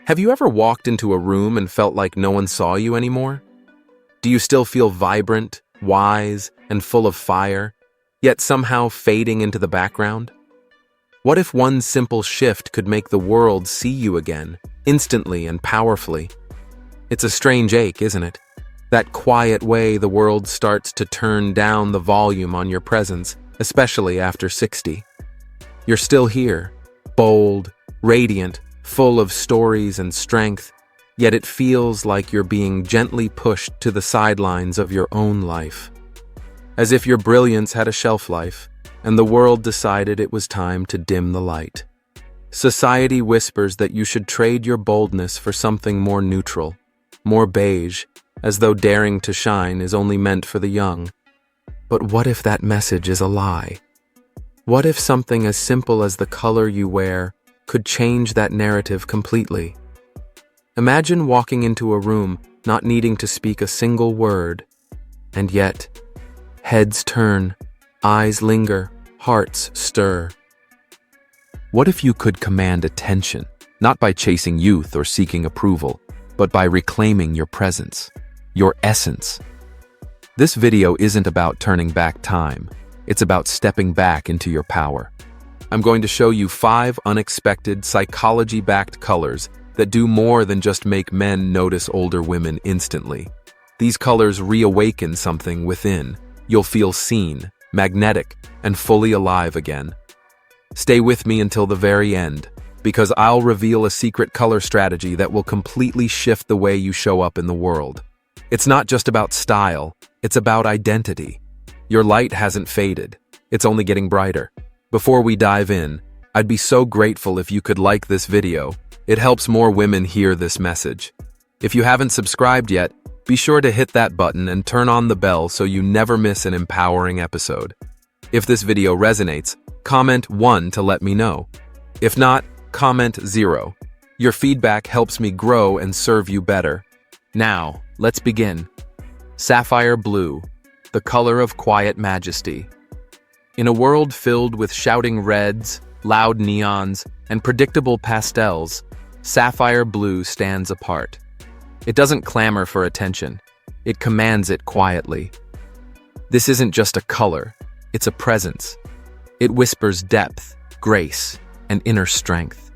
Have you ever walked into a room and felt like no one saw you anymore? Do you still feel vibrant, wise, and full of fire, yet somehow fading into the background? What if one simple shift could make the world see you again, instantly and powerfully? It's a strange ache, isn't it? That quiet way the world starts to turn down the volume on your presence, especially after 60. You're still here, bold, radiant, full of stories and strength, yet it feels like you're being gently pushed to the sidelines of your own life. As if your brilliance had a shelf life, and the world decided it was time to dim the light. Society whispers that you should trade your boldness for something more neutral, more beige, as though daring to shine is only meant for the young. But what if that message is a lie? What if something as simple as the color you wear could change that narrative completely? Imagine walking into a room not needing to speak a single word, and yet, heads turn, eyes linger, hearts stir. What if you could command attention, not by chasing youth or seeking approval, but by reclaiming your presence, your essence? This video isn't about turning back time, it's about stepping back into your power. I'm going to show you 5 unexpected, psychology-backed colors that do more than just make men notice older women instantly. These colors reawaken something within. You'll feel seen, magnetic, and fully alive again. Stay with me until the very end, because I'll reveal a secret color strategy that will completely shift the way you show up in the world. It's not just about style, it's about identity. Your light hasn't faded, it's only getting brighter. Before we dive in, I'd be so grateful if you could like this video. It helps more women hear this message. If you haven't subscribed yet, be sure to hit that button and turn on the bell so you never miss an empowering episode. If this video resonates, comment 1 to let me know. If not, comment 0. Your feedback helps me grow and serve you better. Now, let's begin. Sapphire blue, the color of quiet majesty. In a world filled with shouting reds, loud neons, and predictable pastels, sapphire blue stands apart. It doesn't clamor for attention. It commands it quietly. This isn't just a color, it's a presence. It whispers depth, grace, and inner strength.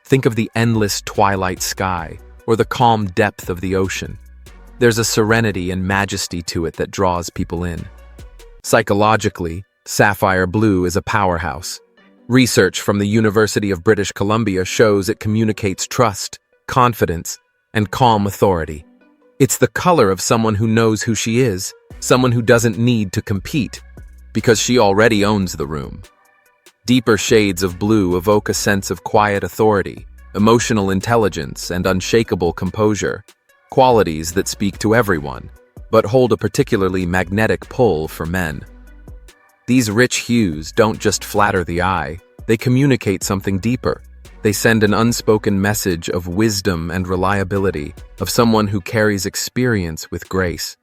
Think of the endless twilight sky or the calm depth of the ocean. There's a serenity and majesty to it that draws people in. Psychologically, sapphire blue is a powerhouse. Research from the University of British Columbia shows it communicates trust, confidence, and calm authority. It's the color of someone who knows who she is, someone who doesn't need to compete, because she already owns the room. Deeper shades of blue evoke a sense of quiet authority, emotional intelligence, and unshakable composure, qualities that speak to everyone, but hold a particularly magnetic pull for men. These rich hues don't just flatter the eye, they communicate something deeper. They send an unspoken message of wisdom and reliability, of someone who carries experience with grace.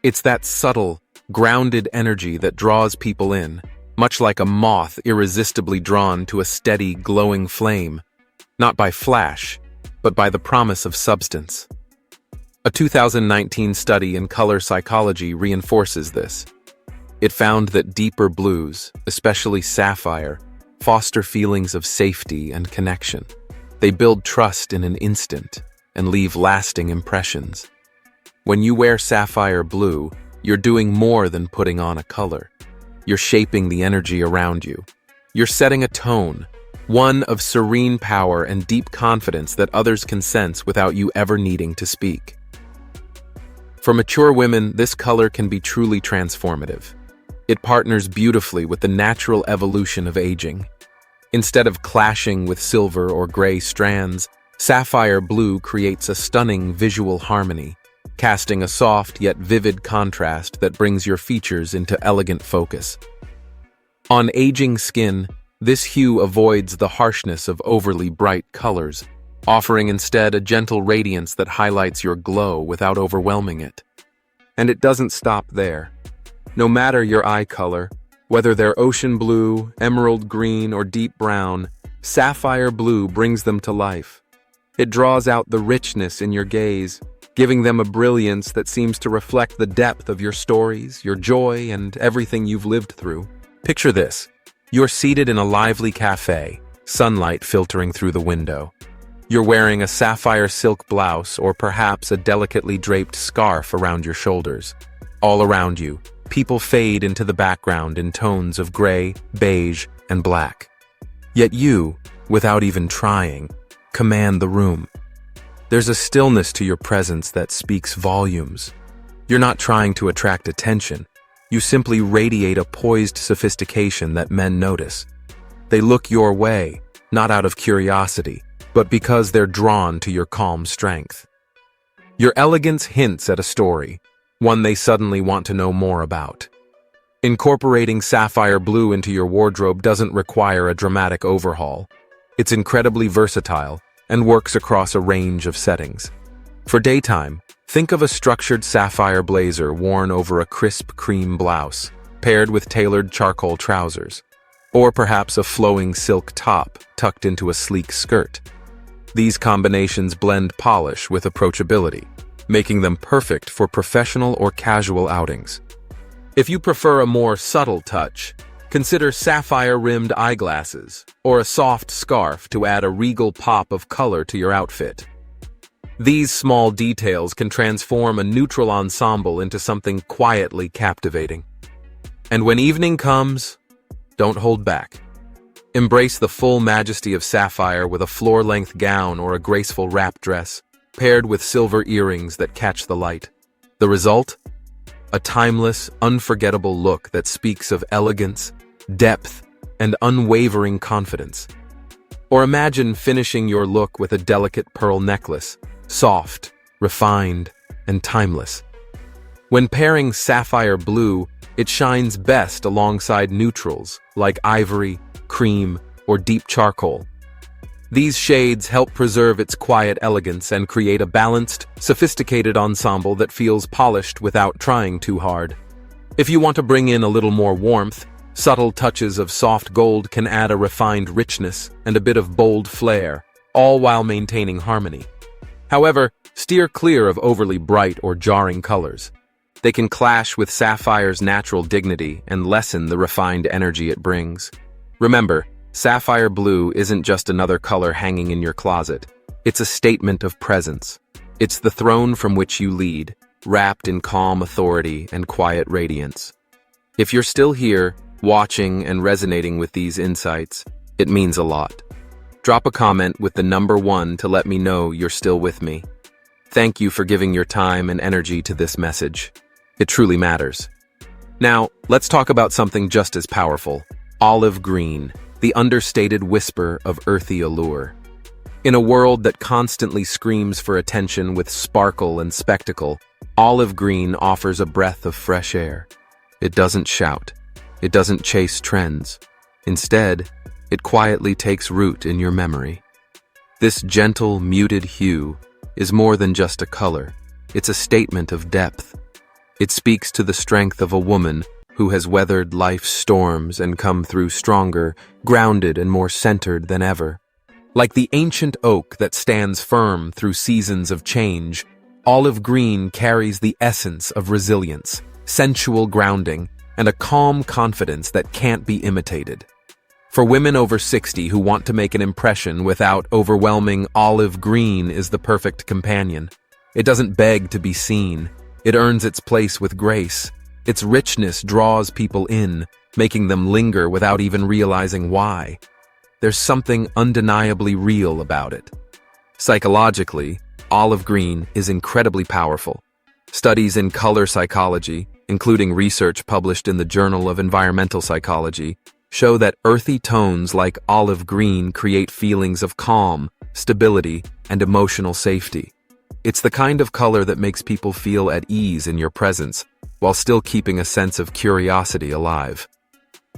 It's that subtle, grounded energy that draws people in, much like a moth irresistibly drawn to a steady, glowing flame, not by flash, but by the promise of substance. A 2019 study in color psychology reinforces this. It found that deeper blues, especially sapphire, foster feelings of safety and connection. They build trust in an instant and leave lasting impressions. When you wear sapphire blue, you're doing more than putting on a color. You're shaping the energy around you. You're setting a tone, one of serene power and deep confidence that others can sense without you ever needing to speak. For mature women, this color can be truly transformative. It partners beautifully with the natural evolution of aging. Instead of clashing with silver or gray strands, sapphire blue creates a stunning visual harmony, casting a soft yet vivid contrast that brings your features into elegant focus. On aging skin, this hue avoids the harshness of overly bright colors, offering instead a gentle radiance that highlights your glow without overwhelming it. And it doesn't stop there. No matter your eye color, whether they're ocean blue, emerald green, or deep brown, sapphire blue brings them to life. It draws out the richness in your gaze, giving them a brilliance that seems to reflect the depth of your stories, your joy, and everything you've lived through. Picture this. You're seated in a lively cafe, sunlight filtering through the window. You're wearing a sapphire silk blouse or perhaps a delicately draped scarf around your shoulders. All around you, people fade into the background in tones of gray, beige, and black. Yet you, without even trying, command the room. There's a stillness to your presence that speaks volumes. You're not trying to attract attention. You simply radiate a poised sophistication that men notice. They look your way, not out of curiosity, but because they're drawn to your calm strength. Your elegance hints at a story, one they suddenly want to know more about. Incorporating sapphire blue into your wardrobe doesn't require a dramatic overhaul. It's incredibly versatile and works across a range of settings. For daytime, think of a structured sapphire blazer worn over a crisp cream blouse, paired with tailored charcoal trousers, or perhaps a flowing silk top tucked into a sleek skirt. These combinations blend polish with approachability, making them perfect for professional or casual outings. If you prefer a more subtle touch, consider sapphire-rimmed eyeglasses or a soft scarf to add a regal pop of color to your outfit. These small details can transform a neutral ensemble into something quietly captivating. And when evening comes, don't hold back. Embrace the full majesty of sapphire with a floor-length gown or a graceful wrap dress, paired with silver earrings that catch the light. The result? A timeless, unforgettable look that speaks of elegance, depth, and unwavering confidence. Or imagine finishing your look with a delicate pearl necklace, soft, refined, and timeless. When pairing sapphire blue, it shines best alongside neutrals like ivory, cream, or deep charcoal. These shades help preserve its quiet elegance and create a balanced, sophisticated ensemble that feels polished without trying too hard. If you want to bring in a little more warmth, subtle touches of soft gold can add a refined richness and a bit of bold flair, all while maintaining harmony. However, steer clear of overly bright or jarring colors. They can clash with sapphire's natural dignity and lessen the refined energy it brings. Remember, sapphire blue isn't just another color hanging in your closet. It's a statement of presence. It's the throne from which you lead, wrapped in calm authority and quiet radiance. If you're still here, watching and resonating with these insights, it means a lot. Drop a comment with the number 1 to let me know you're still with me. Thank you for giving your time and energy to this message. It truly matters. Now, let's talk about something just as powerful: olive green, the understated whisper of earthy allure. In a world that constantly screams for attention with sparkle and spectacle, olive green offers a breath of fresh air. It doesn't shout. It doesn't chase trends. Instead, it quietly takes root in your memory. This gentle, muted hue is more than just a color. It's a statement of depth. It speaks to the strength of a woman who has weathered life's storms and come through stronger, grounded, and more centered than ever. Like the ancient oak that stands firm through seasons of change, olive green carries the essence of resilience, sensual grounding, and a calm confidence that can't be imitated. For women over 60 who want to make an impression without overwhelming, olive green is the perfect companion. It doesn't beg to be seen. It earns its place with grace. Its richness draws people in, making them linger without even realizing why. There's something undeniably real about it. Psychologically, olive green is incredibly powerful. Studies in color psychology, including research published in the Journal of Environmental Psychology, show that earthy tones like olive green create feelings of calm, stability, and emotional safety. It's the kind of color that makes people feel at ease in your presence, while still keeping a sense of curiosity alive.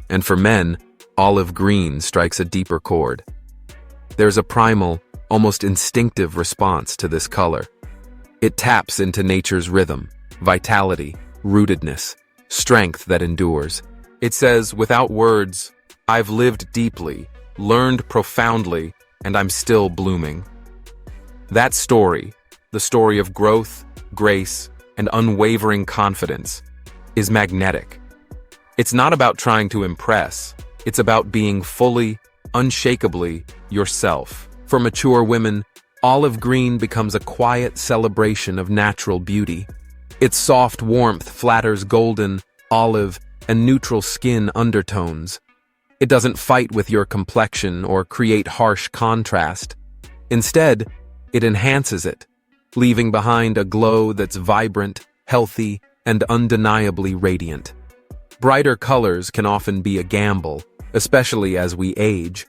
And for men, olive green strikes a deeper chord. There's a primal, almost instinctive response to this color. It taps into nature's rhythm, vitality, rootedness, strength that endures. It says, without words, I've lived deeply, learned profoundly, and I'm still blooming. That story, the story of growth, grace, and unwavering confidence, is magnetic. It's not about trying to impress, it's about being fully, unshakably yourself. For mature women, olive green becomes a quiet celebration of natural beauty. Its soft warmth flatters golden, olive, and neutral skin undertones. It doesn't fight with your complexion or create harsh contrast. Instead, it enhances it, leaving behind a glow that's vibrant, healthy, and undeniably radiant. Brighter colors can often be a gamble, especially as we age.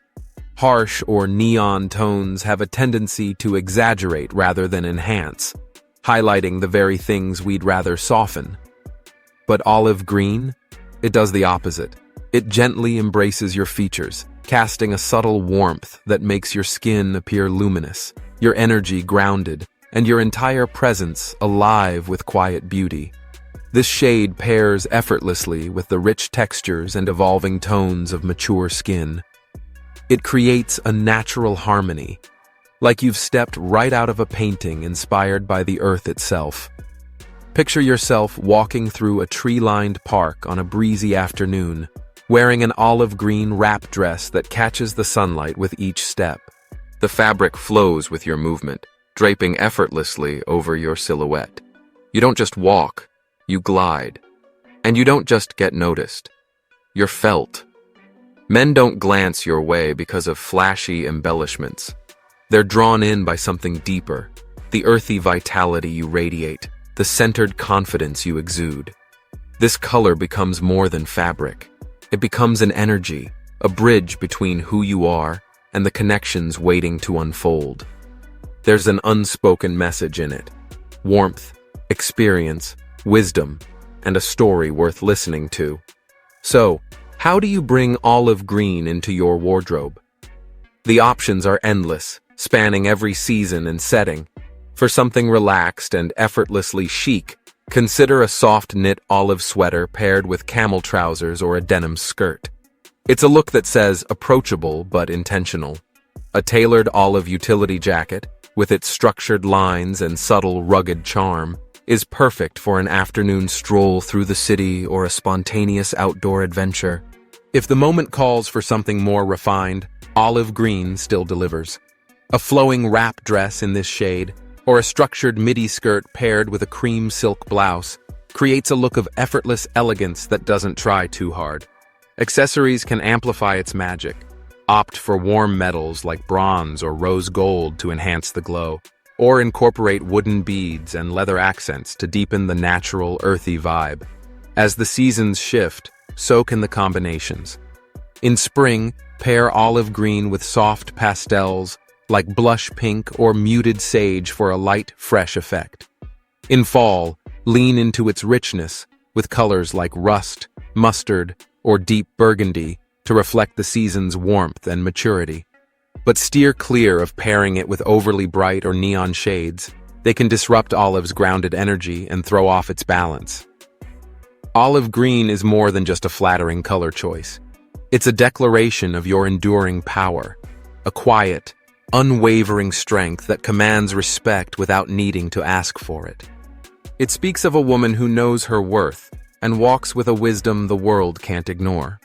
Harsh or neon tones have a tendency to exaggerate rather than enhance, highlighting the very things we'd rather soften. But olive green? It does the opposite. It gently embraces your features, casting a subtle warmth that makes your skin appear luminous, your energy grounded, and your entire presence alive with quiet beauty. This shade pairs effortlessly with the rich textures and evolving tones of mature skin. It creates a natural harmony, like you've stepped right out of a painting inspired by the earth itself. Picture yourself walking through a tree-lined park on a breezy afternoon, wearing an olive green wrap dress that catches the sunlight with each step. The fabric flows with your movement, draping effortlessly over your silhouette. You don't just walk, you glide. And you don't just get noticed, you're felt. Men don't glance your way because of flashy embellishments. They're drawn in by something deeper, the earthy vitality you radiate, the centered confidence you exude. This color becomes more than fabric. It becomes an energy, a bridge between who you are and the connections waiting to unfold. There's an unspoken message in it: warmth, experience, wisdom, and a story worth listening to. So, how do you bring olive green into your wardrobe? The options are endless, spanning every season and setting. For something relaxed and effortlessly chic, consider a soft knit olive sweater paired with camel trousers or a denim skirt. It's a look that says approachable but intentional. A tailored olive utility jacket, with its structured lines and subtle rugged charm, is perfect for an afternoon stroll through the city or a spontaneous outdoor adventure. If the moment calls for something more refined, olive green still delivers. A flowing wrap dress in this shade, or a structured midi skirt paired with a cream silk blouse, creates a look of effortless elegance that doesn't try too hard. Accessories can amplify its magic. Opt for warm metals like bronze or rose gold to enhance the glow, or incorporate wooden beads and leather accents to deepen the natural, earthy vibe. As the seasons shift, so can the combinations. In spring, pair olive green with soft pastels like blush pink or muted sage for a light, fresh effect. In fall, lean into its richness with colors like rust, mustard, or deep burgundy to reflect the season's warmth and maturity. But steer clear of pairing it with overly bright or neon shades. They can disrupt olive's grounded energy and throw off its balance. Olive green is more than just a flattering color choice. It's a declaration of your enduring power, a quiet, unwavering strength that commands respect without needing to ask for it. It speaks of a woman who knows her worth and walks with a wisdom the world can't ignore.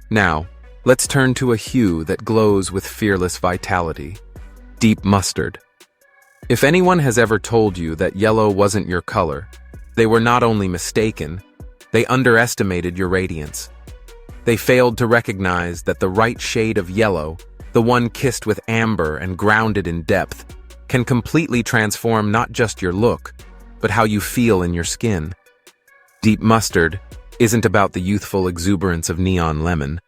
Now, let's turn to a hue that glows with fearless vitality: deep mustard. If anyone has ever told you that yellow wasn't your color, they were not only mistaken, they underestimated your radiance. They failed to recognize that the right shade of yellow, the one kissed with amber and grounded in depth, can completely transform not just your look, but how you feel in your skin. Deep mustard isn't about the youthful exuberance of neon lemon.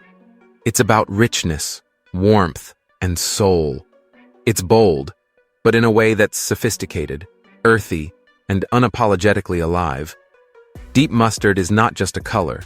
It's about richness, warmth, and soul. It's bold, but in a way that's sophisticated, earthy, and unapologetically alive. Deep mustard is not just a color.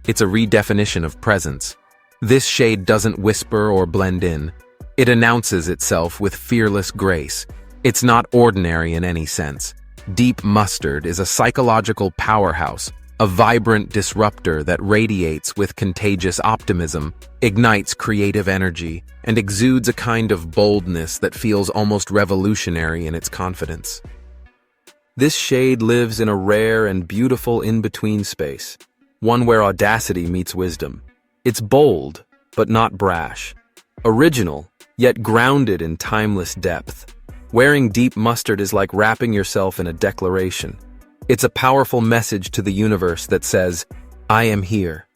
It's a redefinition of presence. This shade doesn't whisper or blend in. It announces itself with fearless grace. It's not ordinary in any sense. Deep mustard is a psychological powerhouse, a vibrant disruptor that radiates with contagious optimism, ignites creative energy, and exudes a kind of boldness that feels almost revolutionary in its confidence. This shade lives in a rare and beautiful in-between space, one where audacity meets wisdom. It's bold, but not brash. Original, yet grounded in timeless depth. Wearing deep mustard is like wrapping yourself in a declaration. It's a powerful message to the universe that says, I am here.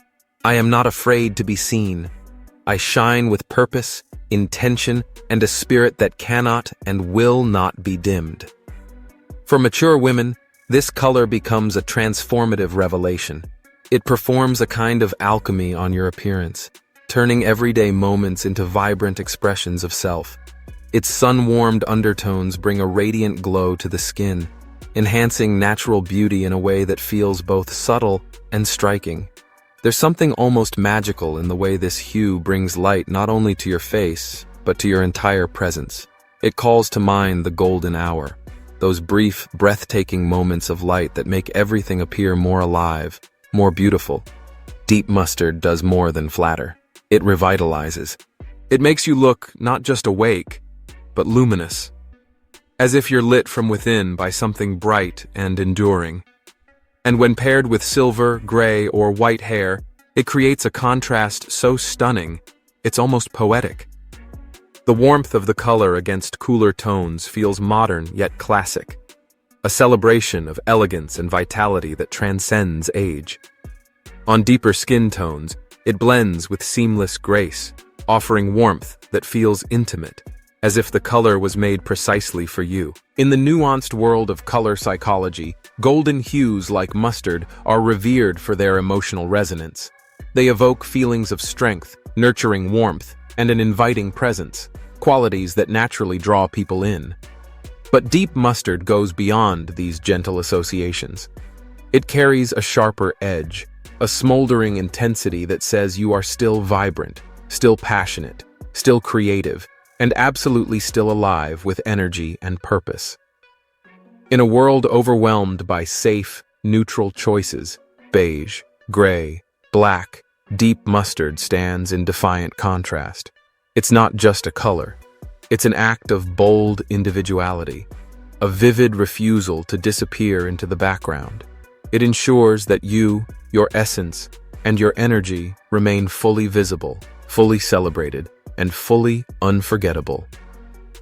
I am not afraid to be seen. I shine with purpose, intention, and a spirit that cannot and will not be dimmed. For mature women, this color becomes a transformative revelation. It performs a kind of alchemy on your appearance, turning everyday moments into vibrant expressions of self. Its sun-warmed undertones bring a radiant glow to the skin, enhancing natural beauty in a way that feels both subtle and striking. There's something almost magical in the way this hue brings light not only to your face, but to your entire presence. It calls to mind the golden hour, those brief, breathtaking moments of light that make everything appear more alive, more beautiful. Deep mustard does more than flatter. It revitalizes. It makes you look not just awake, but luminous, as if you're lit from within by something bright and enduring. And when paired with silver, gray, or white hair, it creates a contrast so stunning, it's almost poetic. The warmth of the color against cooler tones feels modern yet classic, a celebration of elegance and vitality that transcends age. On deeper skin tones, it blends with seamless grace, offering warmth that feels intimate, as if the color was made precisely for you. In the nuanced world of color psychology, golden hues like mustard are revered for their emotional resonance. They evoke feelings of strength, nurturing warmth, and an inviting presence, qualities that naturally draw people in. But deep mustard goes beyond these gentle associations. It carries a sharper edge, a smoldering intensity that says you are still vibrant, still passionate, still creative, and absolutely still alive with energy and purpose. In a world overwhelmed by safe, neutral choices, beige, gray, black, deep mustard stands in defiant contrast. It's not just a color. It's an act of bold individuality, a vivid refusal to disappear into the background. It ensures that you, your essence, and your energy remain fully visible, fully celebrated, and fully unforgettable.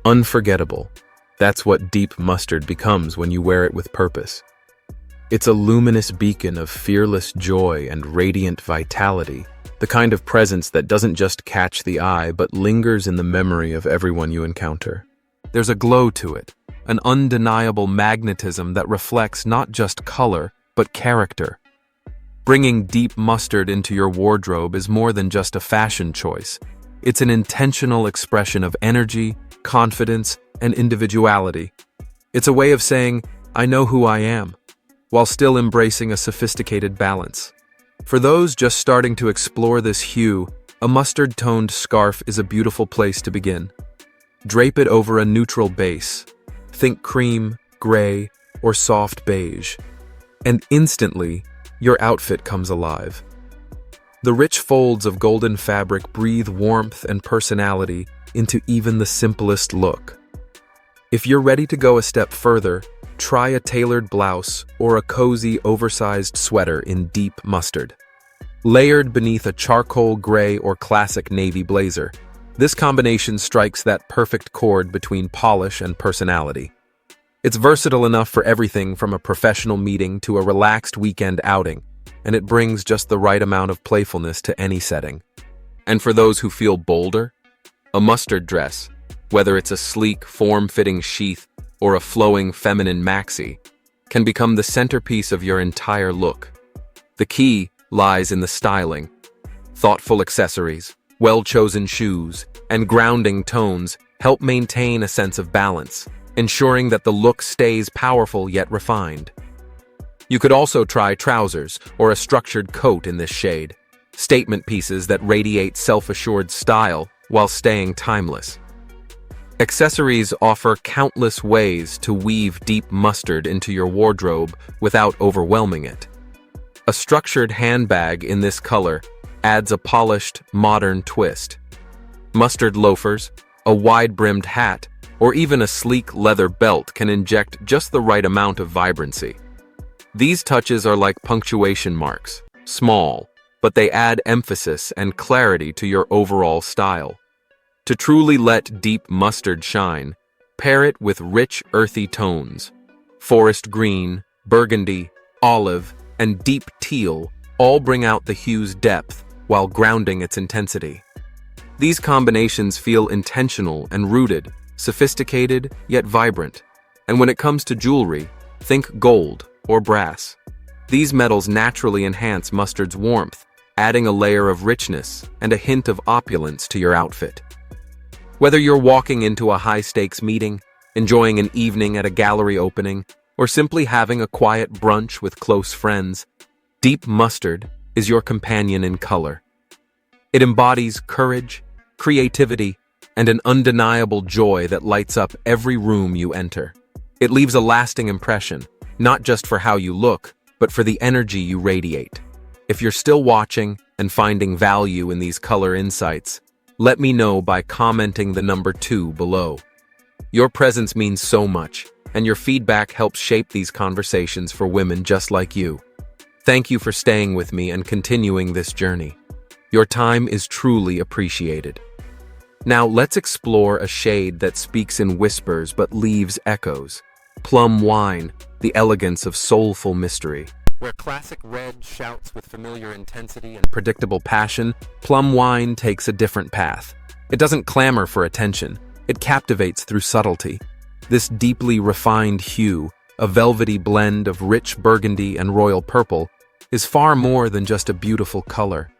Unforgettable. That's what deep mustard becomes when you wear it with purpose. It's a luminous beacon of fearless joy and radiant vitality, the kind of presence that doesn't just catch the eye but lingers in the memory of everyone you encounter. There's a glow to it, an undeniable magnetism that reflects not just color, but character. Bringing deep mustard into your wardrobe is more than just a fashion choice. It's an intentional expression of energy, confidence, and individuality. It's a way of saying, I know who I am, while still embracing a sophisticated balance. For those just starting to explore this hue, a mustard-toned scarf is a beautiful place to begin. Drape it over a neutral base. Think cream, gray, or soft beige. And instantly, your outfit comes alive. The rich folds of golden fabric breathe warmth and personality into even the simplest look. If you're ready to go a step further, try a tailored blouse or a cozy, oversized sweater in deep mustard. Layered beneath a charcoal gray or classic navy blazer, this combination strikes that perfect chord between polish and personality. It's versatile enough for everything from a professional meeting to a relaxed weekend outing, and it brings just the right amount of playfulness to any setting. And for those who feel bolder, a mustard dress, whether it's a sleek, form-fitting sheath or a flowing feminine maxi, can become the centerpiece of your entire look. The key lies in the styling. Thoughtful accessories, well-chosen shoes, and grounding tones help maintain a sense of balance, ensuring that the look stays powerful yet refined. You could also try trousers or a structured coat in this shade, statement pieces that radiate self-assured style while staying timeless. Accessories offer countless ways to weave deep mustard into your wardrobe without overwhelming it. A structured handbag in this color adds a polished, modern twist. Mustard loafers, a wide-brimmed hat, or even a sleek leather belt can inject just the right amount of vibrancy. These touches are like punctuation marks, small, but they add emphasis and clarity to your overall style. To truly let deep mustard shine, pair it with rich, earthy tones. Forest green, burgundy, olive, and deep teal all bring out the hue's depth while grounding its intensity. These combinations feel intentional and rooted, sophisticated yet vibrant. And when it comes to jewelry, think gold or brass. These metals naturally enhance mustard's warmth, adding a layer of richness and a hint of opulence to your outfit. Whether you're walking into a high-stakes meeting, enjoying an evening at a gallery opening, or simply having a quiet brunch with close friends, deep mustard is your companion in color. It embodies courage, creativity, and an undeniable joy that lights up every room you enter. It leaves a lasting impression, not just for how you look, but for the energy you radiate. If you're still watching and finding value in these color insights, let me know by commenting the number 2 below. Your presence means so much, and your feedback helps shape these conversations for women just like you. Thank you for staying with me and continuing this journey. Your time is truly appreciated. Now let's explore a shade that speaks in whispers but leaves echoes. Plum wine, the elegance of soulful mystery. Where classic red shouts with familiar intensity and predictable passion, plum wine takes a different path. It doesn't clamor for attention. It captivates through subtlety. This deeply refined hue, a velvety blend of rich burgundy and royal purple, is far more than just a beautiful color.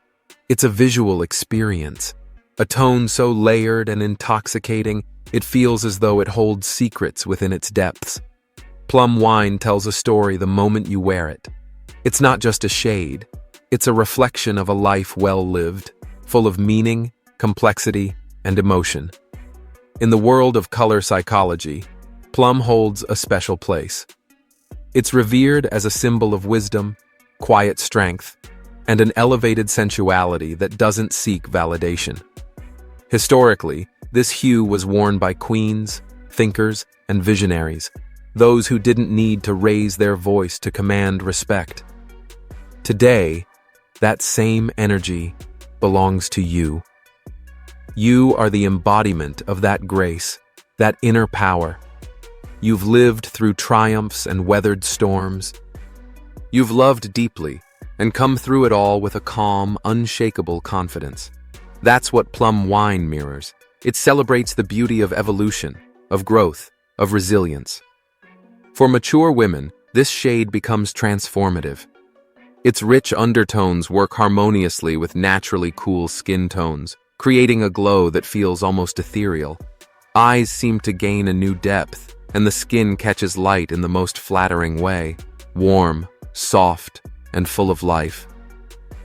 It's a visual experience. A tone so layered and intoxicating, it feels as though it holds secrets within its depths. Plum wine tells a story the moment you wear it. It's not just a shade, it's a reflection of a life well lived, full of meaning, complexity, and emotion. In the world of color psychology, plum holds a special place. It's revered as a symbol of wisdom, quiet strength, and an elevated sensuality that doesn't seek validation. Historically, this hue was worn by queens, thinkers, and visionaries, those who didn't need to raise their voice to command respect. Today, that same energy belongs to you. You are the embodiment of that grace, that inner power. You've lived through triumphs and weathered storms. You've loved deeply and come through it all with a calm, unshakable confidence. That's what plum wine mirrors. It celebrates the beauty of evolution, of growth, of resilience. For mature women, this shade becomes transformative. Its rich undertones work harmoniously with naturally cool skin tones, creating a glow that feels almost ethereal. Eyes seem to gain a new depth, and the skin catches light in the most flattering way, warm, soft, and full of life.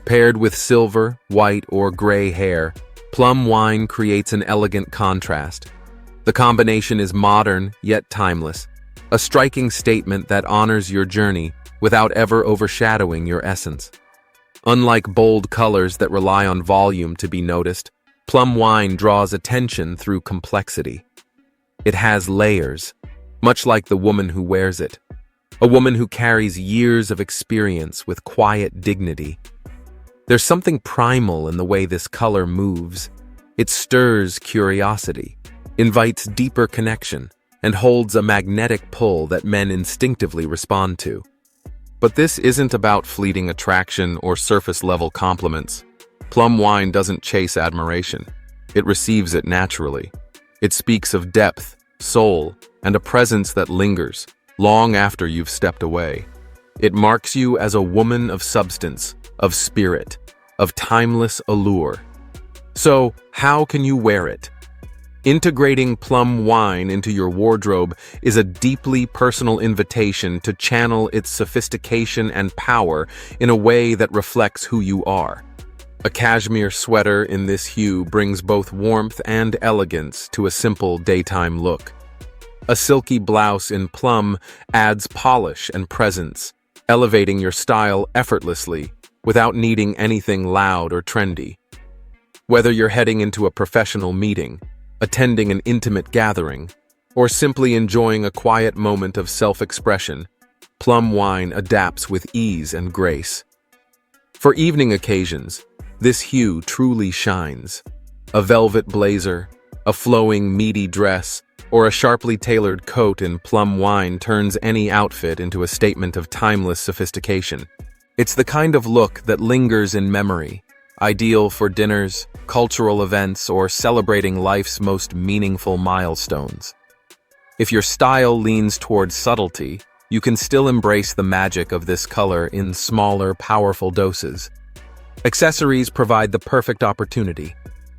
Paired with silver, white, or gray hair, plum wine creates an elegant contrast. The combination is modern yet timeless, a striking statement that honors your journey without ever overshadowing your essence. Unlike bold colors that rely on volume to be noticed, plum wine draws attention through complexity. It has layers, much like the woman who wears it, a woman who carries years of experience with quiet dignity. There's something primal in the way this color moves. It stirs curiosity, invites deeper connection, and holds a magnetic pull that men instinctively respond to. But this isn't about fleeting attraction or surface-level compliments. Plum wine doesn't chase admiration. It receives it naturally. It speaks of depth, soul, and a presence that lingers, long after you've stepped away. It marks you as a woman of substance, of spirit, of timeless allure. So, how can you wear it? Integrating plum wine into your wardrobe is a deeply personal invitation to channel its sophistication and power in a way that reflects who you are. A cashmere sweater in this hue brings both warmth and elegance to a simple daytime look. A silky blouse in plum adds polish and presence, elevating your style effortlessly without needing anything loud or trendy. Whether you're heading into a professional meeting, attending an intimate gathering, or simply enjoying a quiet moment of self-expression, plum wine adapts with ease and grace. For evening occasions, this hue truly shines. A velvet blazer, a flowing, meaty dress, or a sharply tailored coat in plum wine turns any outfit into a statement of timeless sophistication. It's the kind of look that lingers in memory, ideal for dinners, cultural events, or celebrating life's most meaningful milestones. If your style leans towards subtlety, you can still embrace the magic of this color in smaller, powerful doses. Accessories provide the perfect opportunity.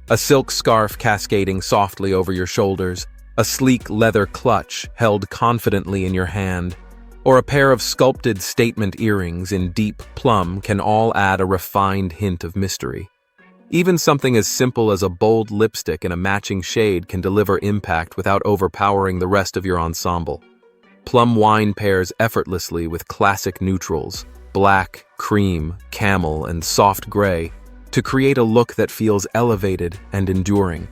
A silk scarf cascading softly over your shoulders, a sleek leather clutch held confidently in your hand, or a pair of sculpted statement earrings in deep plum can all add a refined hint of mystery. Even something as simple as a bold lipstick in a matching shade can deliver impact without overpowering the rest of your ensemble. Plum wine pairs effortlessly with classic neutrals, black, cream, camel, and soft gray, to create a look that feels elevated and enduring.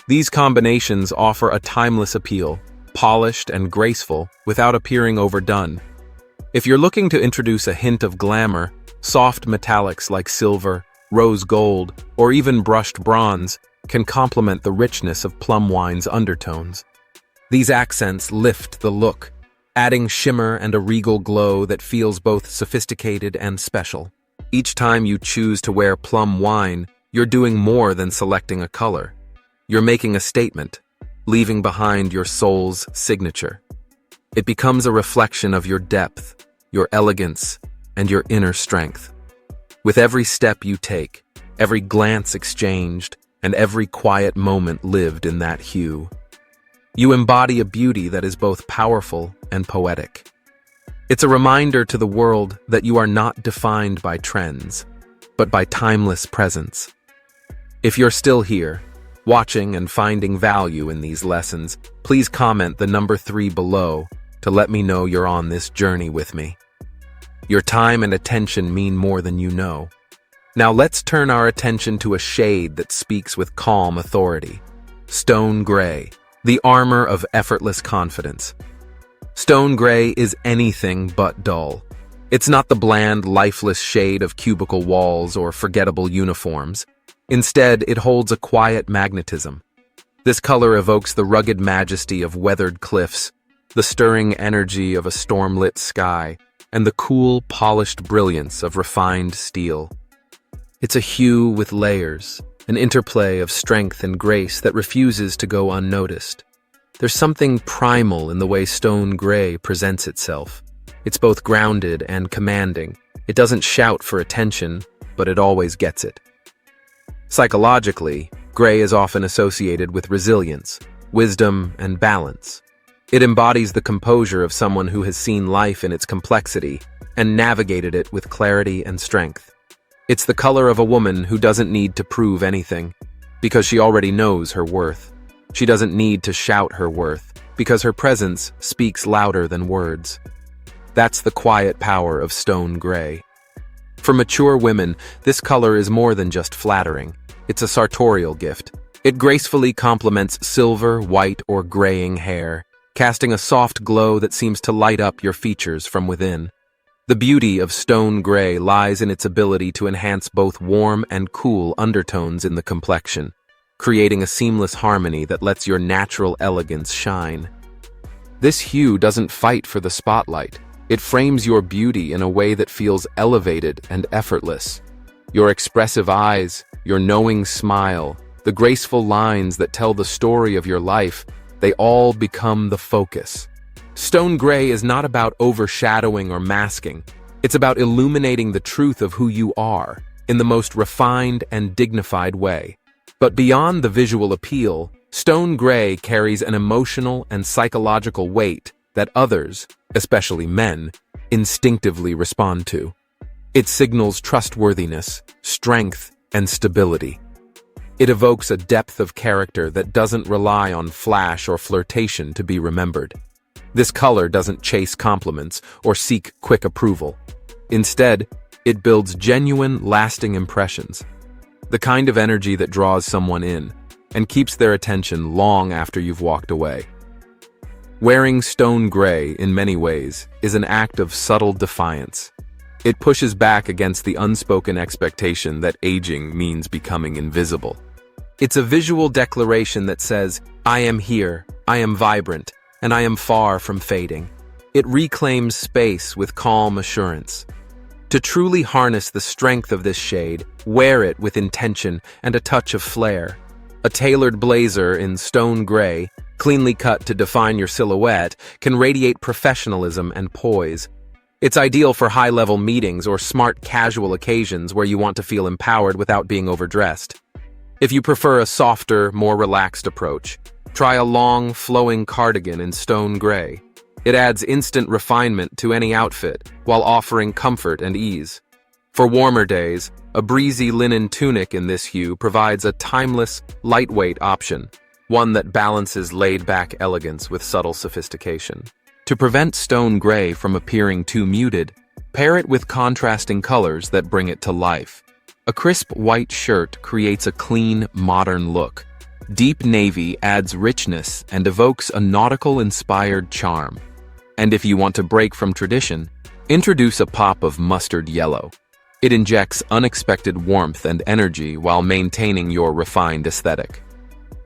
These combinations offer a timeless appeal, polished and graceful without appearing overdone. If you're looking to introduce a hint of glamour, soft metallics like silver, rose gold, or even brushed bronze can complement the richness of plum wine's undertones. These accents lift the look, adding shimmer and a regal glow that feels both sophisticated and special. Each time you choose to wear plum wine, you're doing more than selecting a color. You're making a statement, leaving behind your soul's signature. It becomes a reflection of your depth, your elegance, and your inner strength. With every step you take, every glance exchanged, and every quiet moment lived in that hue, you embody a beauty that is both powerful and poetic. It's a reminder to the world that you are not defined by trends, but by timeless presence. If you're still here, watching and finding value in these lessons, please comment the number 3 below to let me know you're on this journey with me. Your time and attention mean more than you know. Now let's turn our attention to a shade that speaks with calm authority. Stone gray, the armor of effortless confidence. Stone gray is anything but dull. It's not the bland, lifeless shade of cubicle walls or forgettable uniforms. Instead, it holds a quiet magnetism. This color evokes the rugged majesty of weathered cliffs, the stirring energy of a storm-lit sky, and the cool, polished brilliance of refined steel. It's a hue with layers, an interplay of strength and grace that refuses to go unnoticed. There's something primal in the way stone gray presents itself. It's both grounded and commanding. It doesn't shout for attention, but it always gets it. Psychologically, gray is often associated with resilience, wisdom, and balance. It embodies the composure of someone who has seen life in its complexity and navigated it with clarity and strength. It's the color of a woman who doesn't need to prove anything, because she already knows her worth. She doesn't need to shout her worth, because her presence speaks louder than words. That's the quiet power of stone gray. For mature women, this color is more than just flattering. It's a sartorial gift. It gracefully complements silver, white, or graying hair, casting a soft glow that seems to light up your features from within. The beauty of stone gray lies in its ability to enhance both warm and cool undertones in the complexion, creating a seamless harmony that lets your natural elegance shine. This hue doesn't fight for the spotlight. It frames your beauty in a way that feels elevated and effortless. Your expressive eyes, your knowing smile, the graceful lines that tell the story of your life, they all become the focus. Stone gray is not about overshadowing or masking. It's about illuminating the truth of who you are in the most refined and dignified way. But beyond the visual appeal, stone gray carries an emotional and psychological weight that others, especially men, instinctively respond to. It signals trustworthiness, strength, and stability. It evokes a depth of character that doesn't rely on flash or flirtation to be remembered. This color doesn't chase compliments or seek quick approval. Instead, it builds genuine, lasting impressions. The kind of energy that draws someone in and keeps their attention long after you've walked away. Wearing stone gray, in many ways, is an act of subtle defiance. It pushes back against the unspoken expectation that aging means becoming invisible. It's a visual declaration that says, "I am here, I am vibrant, and I am far from fading." It reclaims space with calm assurance. To truly harness the strength of this shade, wear it with intention and a touch of flair. A tailored blazer in stone gray, cleanly cut to define your silhouette, can radiate professionalism and poise. It's ideal for high-level meetings or smart casual occasions where you want to feel empowered without being overdressed. If you prefer a softer, more relaxed approach, try a long, flowing cardigan in stone gray. It adds instant refinement to any outfit while offering comfort and ease. For warmer days, a breezy linen tunic in this hue provides a timeless, lightweight option, one that balances laid-back elegance with subtle sophistication. To prevent stone gray from appearing too muted, pair it with contrasting colors that bring it to life. A crisp white shirt creates a clean, modern look. Deep navy adds richness and evokes a nautical-inspired charm. And if you want to break from tradition, introduce a pop of mustard yellow. It injects unexpected warmth and energy while maintaining your refined aesthetic.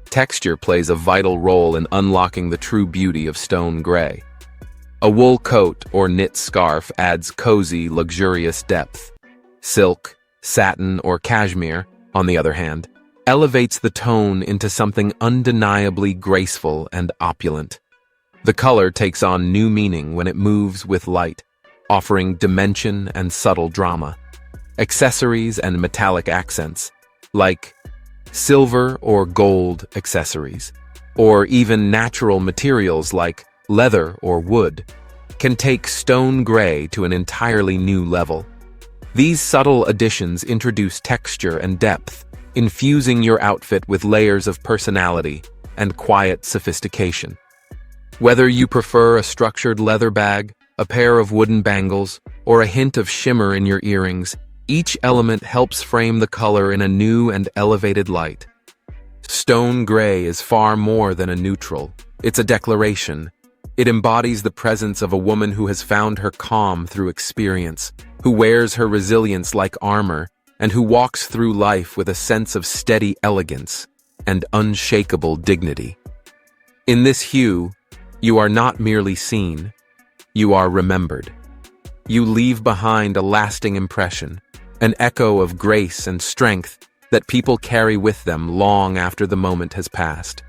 Texture plays a vital role in unlocking the true beauty of stone gray. A wool coat or knit scarf adds cozy, luxurious depth. Silk, satin, or cashmere, on the other hand, elevates the tone into something undeniably graceful and opulent. The color takes on new meaning when it moves with light, offering dimension and subtle drama. Accessories and metallic accents, like silver or gold accessories, or even natural materials like leather or wood, can take stone gray to an entirely new level. These subtle additions introduce texture and depth, infusing your outfit with layers of personality and quiet sophistication. Whether you prefer a structured leather bag, a pair of wooden bangles, or a hint of shimmer in your earrings, each element helps frame the color in a new and elevated light. Stone gray is far more than a neutral. It's a declaration. It embodies the presence of a woman who has found her calm through experience, who wears her resilience like armor, and who walks through life with a sense of steady elegance and unshakable dignity. In this hue, you are not merely seen, you are remembered. You leave behind a lasting impression, an echo of grace and strength that people carry with them long after the moment has passed.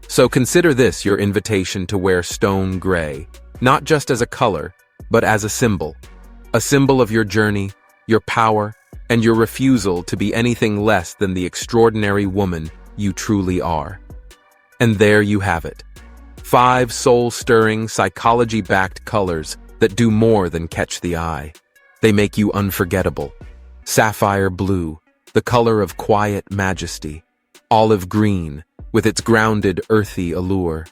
So consider this your invitation to wear stone gray, not just as a color, but as a symbol of your journey, your power, and your refusal to be anything less than the extraordinary woman you truly are. And there you have it. 5 soul-stirring, psychology-backed colors that do more than catch the eye. They make you unforgettable. Sapphire blue, the color of quiet majesty. Olive green, with its grounded, earthy allure.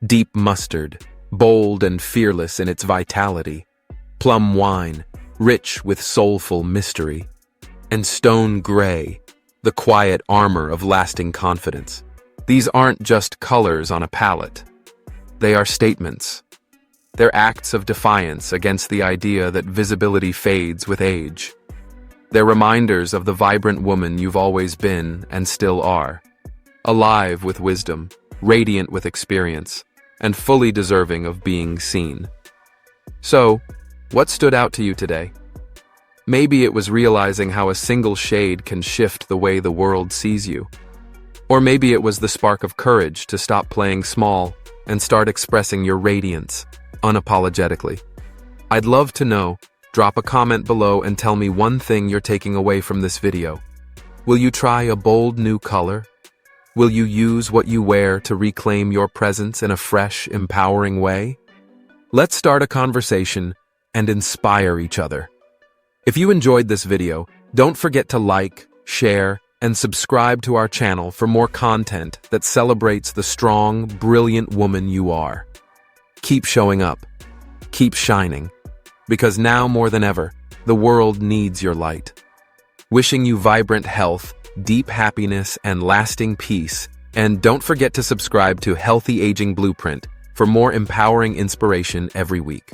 Deep mustard, bold and fearless in its vitality. Plum wine, rich with soulful mystery. And stone gray, the quiet armor of lasting confidence. These aren't just colors on a palette. They are statements. They're acts of defiance against the idea that visibility fades with age. They're reminders of the vibrant woman you've always been and still are. Alive with wisdom, radiant with experience, and fully deserving of being seen. So, what stood out to you today? Maybe it was realizing how a single shade can shift the way the world sees you. Or maybe it was the spark of courage to stop playing small and start expressing your radiance, unapologetically. I'd love to know. Drop a comment below and tell me one thing you're taking away from this video. Will you try a bold new color? Will you use what you wear to reclaim your presence in a fresh, empowering way? Let's start a conversation and inspire each other. If you enjoyed this video, don't forget to like, share, and subscribe to our channel for more content that celebrates the strong, brilliant woman you are. Keep showing up. Keep shining. Because now more than ever, the world needs your light. Wishing you vibrant health, deep happiness, and lasting peace. And don't forget to subscribe to Healthy Aging Blueprint for more empowering inspiration every week.